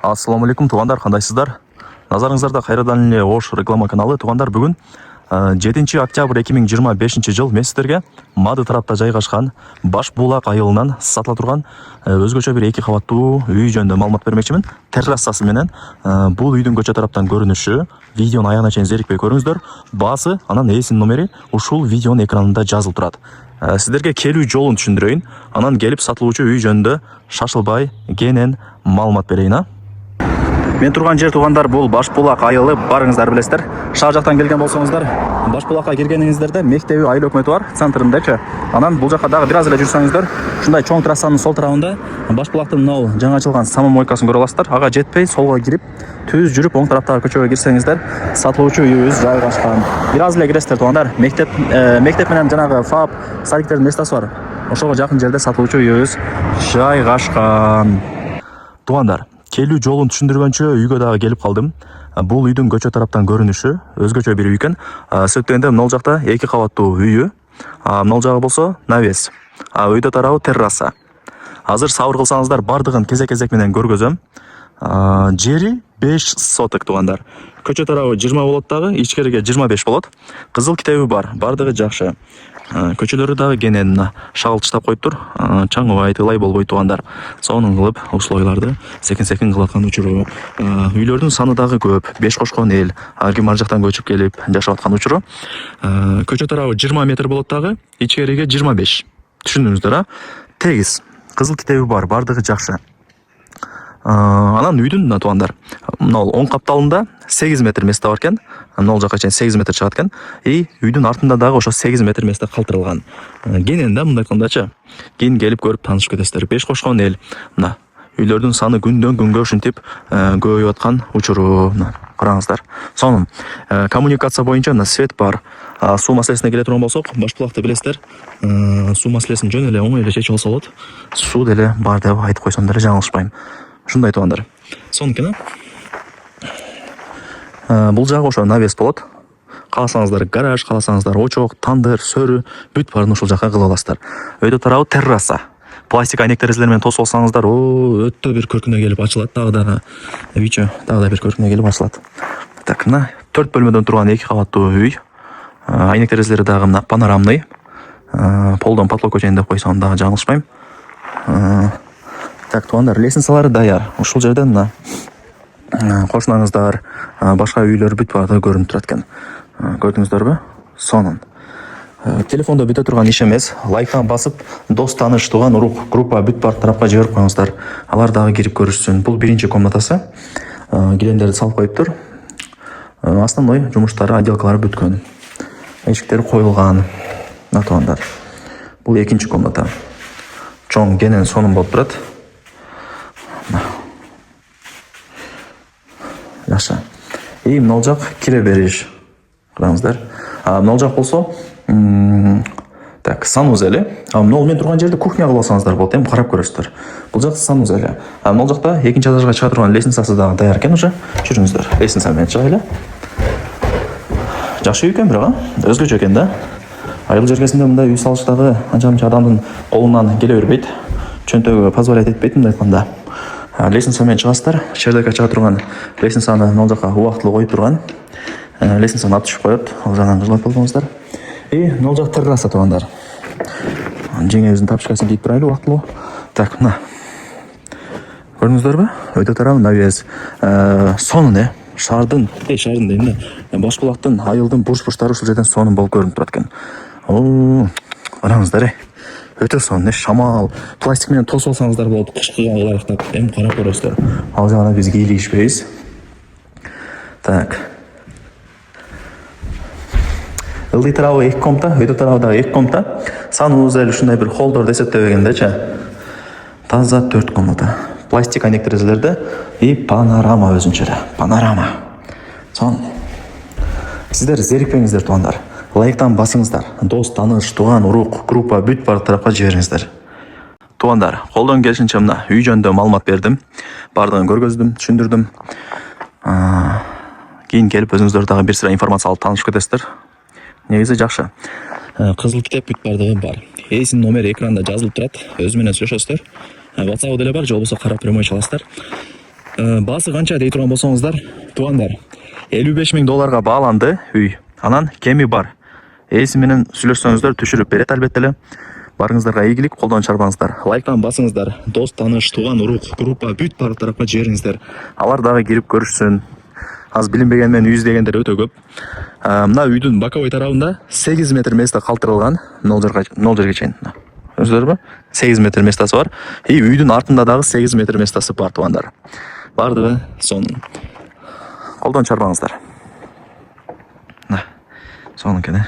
Ассаламу алейкум, туғандар, қандайсыздар? Назарыңыздарда қайрадан эле Ош реклама каналы. Туғандар, бүгін 7 октябрь 2025 жыл мен сіздерге Мады тарапта жайгашкан Баш Булак айылынан сатыла турган өзгөчө бир 2 кабаттуу үй жөнүндө маалымат бермекчимин. Террасасы менен бул үйдүн көчө тараптан көрүнүшү, видеону аягына чейин зерикпей көрүңүздөр. Баасы, анан ээсинин номери ушул видеонун экранында жазылып турат. Сіздерге келүү жолун түшүндүрөйүн, анан келип сатылуучу үй жөнүндө шашылбай кенен маалымат берейин. Мен турган жер, туғандар, бул Баш Булак айылы, барыңыздар билесиздер. Шаар жактан келген болсоңуздар, Баш Булакка киргениңиздерде мектеби айыл өкмөтү бар, центрындачы. Анан бул жакка дагы бир аз эле жүрсөңүздөр, ушундай чоң трассанын сол тарабында Баш Булактын мынау жаңы ачылган самомойкасын көрө аласыздар. Ага жетпей солго кирип, түз жүрүп оң тараптагы көчөгө кирсеңиздер, сатылуучу үйүбүз жайгашкан. Бир аз эле киресиздер, туғандар. Мектеп менен жанагы ФАП садиктердин местасы бар. Ошого жакын жерде сатылуучу үйүбүз жайгашкан. Туғандар, келүү жолун түшүндүргөнчө үйгө дагы келип калдым. Бул үйдүн көчө тараптан көрүнүшү өзгөчө бир үй экен. Сөттөгөндө могул жакта 2 кабаттуу үйү, могул жагы болсо навес. Үйдө тарабы терраса. Азыр сабыр кылсаңыздар, бардыгын кезек менен көргөзөм. Жери 5 соток, туғандар. Көчө тарабы 20 болот дагы, ичкериге 25 болот. Кызыл китеби бар, бардыгы жакшы. Көчөлөрү дагы кенен шагылтыштап коюптур, чаңыбай, тылай болбой, туғандар. Сонун кылып условияларды секин кылаткан учуру. Үйлөрдүн саны дагы көп, 5 кошкон эл, ар ким ар жактан көчүп келип жашап аткан учуру. Көчө тарабы 20 метр болот дагы, ичкериге 25. Түшүндүңүздөр, тегиз. Кызыл китеби бар, бардыгы жакшы. Анан үйдүн, туғандар, оң капталында 8 метр месте бар экен. Могул жакка чейин 8 метр чыгат экен. Үйдүн артында дагы ошо 8 метр месте калтырылган. Кенен да мындай кылгандачы. Кийин келип көрүп таанышып кетесиздер. 5 кошкон эл. Мына үйлөрдүн саны күндөн күнгө ушинтип көбөйүп аткан учуру. Караңыздар. Сонун. Коммуникация боюнча мына свет бар. Суу маселесине келе турган болсок, Баш Булакты билесиздер. Суу маселесин жөн эле оңой эле чечип алса болот. Суу деле бар деп айтып койсом деле жаңылышпайм. Ушундай, туғандар. Сонун экен. Бул жагы ошо навес болот. Кааласаңыздар гараж, кааласаңыздар очок, тандыр, сөрү, бүт баарын ушул жакка кылып аласыздар. Өйдө тарабы терраса. Пластик айнек терезелер менен тосуп алсаңыздар, өтө бир көркүнө келип ачылат, дагы үйчө дагы бир көркүнө келип ачылат. Так, мына 4 бөлмөдөн турган 2 кабаттуу үй. Айнек терезелери дагы мына панорамный. Полдон потлокко чейин деп койсом дагы жаңылышпайм. Так, туғандар, лестницалары даяр. Ушул жерден мына кошунаңыздар, башка үйлөр бүт баары көрүнүп турат экен. Көрдүңүздөрбү? Сонун. Телефондо бүтө турган иш эмес. Лайктан басып, дос, тааныш, тууган, урук, группа бүт баары тарапка жиберип коюңуздар. Алар дагы кирип көрүшсүн. Бул биринчи комнатасы. Килемдерди салып коюптур. Основной жумуштары, отделкалары бүткөн. Эшиктери коюлган. Мына туғандар. Бул экинчи комната. Чоң, кенен, сонун болуп турат. Жакшы. Могул жак кире бериш. Караңыздар. Могул жак болсо, так, санузели. Могул мен турган жерде кухня кылып алсаңыздар болот, эми карап көрөсүздөр. Бул жак санузели. Могул жакта экинчи этажга чыга турган лестницасы дагы даяр экен уже. Жүрүңүздөр. Лестница менен чыга эле. Жакшы үй экен, бирок өзгөчө экен да. Айыл жергесинде мындай үй салыш дагы анча-мынча адамдын колунан келе бербейт. Чөнтөгү позволять этпейт мындай айтканда. Лестница менен чыгасыздар. Чердакка чыга турган лестницаны могул жакка убактылуу коюп турган. Лестницаны алып түшүп коет. Ал жагынан кызылып болдуңуздар. Могул жак терраса, туғандар. Жеңебиздин тапочкасын кийип турайлы убактылуу. Так, мына. Көрдүңүздөрбү? Өйдө тарабы навес. Сонун, шаардын дейм да. Баш Булактын айылдын бурч-бурчтары ушул жерден сонун болуп көрүнүп турат экен. Караңыздар, өтө сонун, шамал, пластик менен тосуп алсаңыздар болот, кышкыга ылайыктап, эми карап көрөсүздөр. Ал жагына биз кийлигишпейбиз. Так. Ылдый тарабы 2 комната, өйдө тарабы дагы 2 комната. Санузел ушундай бир холдор эсептебегендечи. Таза 4 комната. Пластик айнек терезелерде и панорама өзүнчө эле. Панорама. Сон. Сиздер зерикпеңиздер, туғандар. Лайктан басыңыздар. Дос, тааныш, тууган, урук, группа бүт баары тарапка жибериңиздер. Туғандар, колдон келишинче мына үй жөнүндө маалымат бердим. Бардыгын көргөздүм, түшүндүрдүм. Кийин келип өзүңүздөр дагы бир сыра информация алып таанышып кетесиздер. Негизи жакшы. Кызыл китеп бүт бардыгы бар. Ээсинин номери экранда жазылып турат. Өзү менен сүйлөшөсүздөр. WhatsApp деле бар, же болбосо карап прямой чаласыздар. Басы канча дей турган болсоңуздар, туугандар, $55.000 бааланды үй. Анан кеми бар. Эси менен сүйлөшсөңүздөр түшүрүп берет албетте эле. Барыңыздарга ийгилик, колдон чарбаңыздар. Лайктан басыңыздар. Дос, тааныш, тууган, урук, группа бүт баары тарапка жибериңиздер. Алар дагы кирип көрүшсүн. Аз билинбеген менен үй издегендер өтө көп. Мына үйдүн боковой тарабында 8 метр место калтырылган. Нол жерге чейин. Өзүлөрбү? 8 метр местасы бар. И үйдүн артында дагы 8 метр местасы бар, туугандар. Бардыгы сонун. Колдон чарбаңыздар. Сонун экен,